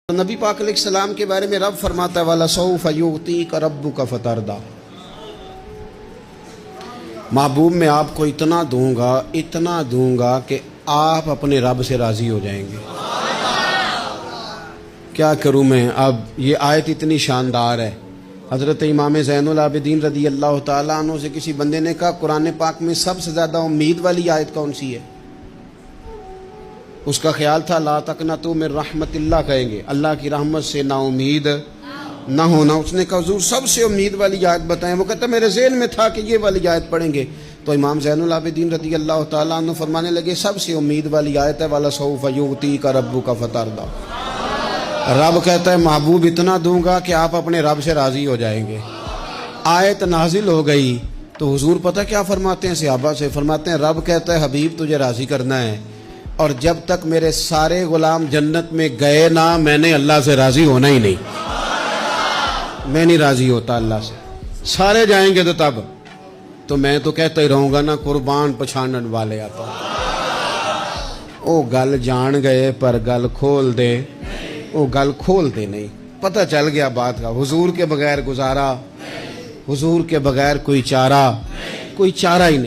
نبی پاک علیہ السلام کے بارے میں رب فرماتا ہے وَلَسَوْفَ يُعْطِيكَ رَبُّكَ فَتَرْضَىٰ، محبوب میں آپ کو اتنا دوں گا کہ آپ اپنے رب سے راضی ہو جائیں گے۔ کیا کروں میں؟ اب یہ آیت اتنی شاندار ہے۔ حضرت امام زین العابدین رضی اللہ تعالیٰ عنہ سے کسی بندے نے کہا قرآن پاک میں سب سے زیادہ امید والی آیت کون سی ہے؟ اس کا خیال تھا لا تقنطوا من رحمت اللہ کہیں گے، اللہ کی رحمت سے نا امید نہ ہونا۔ اس نے کہا حضور سب سے امید والی آیت بتائیں۔ وہ کہتا میرے ذہن میں تھا کہ یہ والی آیت پڑھیں گے۔ تو امام زین العابدین رضی اللہ تعالیٰ عنہ فرمانے لگے سب سے امید والی آیت ہے وَلَسَوْفَ يُعْطِيكَ رَبُّكَ فَتَرْضَىٰ، رب کہتا ہے محبوب اتنا دوں گا کہ آپ اپنے رب سے راضی ہو جائیں گے۔ آیت نازل ہو گئی تو حضور پتہ کیا فرماتے ہیں صحابہ سے؟ فرماتے ہیں رب کہتا ہے حبیب تجھے راضی کرنا ہے، اور جب تک میرے سارے غلام جنت میں گئے نہ میں نے اللہ سے راضی ہونا ہی نہیں۔ میں نہیں راضی ہوتا اللہ سے، سارے جائیں گے تو تب تو میں تو کہتا ہی رہوں گا نا قربان پچھانن والے آتا۔ او گل جان گئے پر گل کھول دے، او گل کھول دے نہیں، پتہ چل گیا بات کا۔ حضور کے بغیر گزارا، حضور کے بغیر کوئی چارہ ہی نہیں۔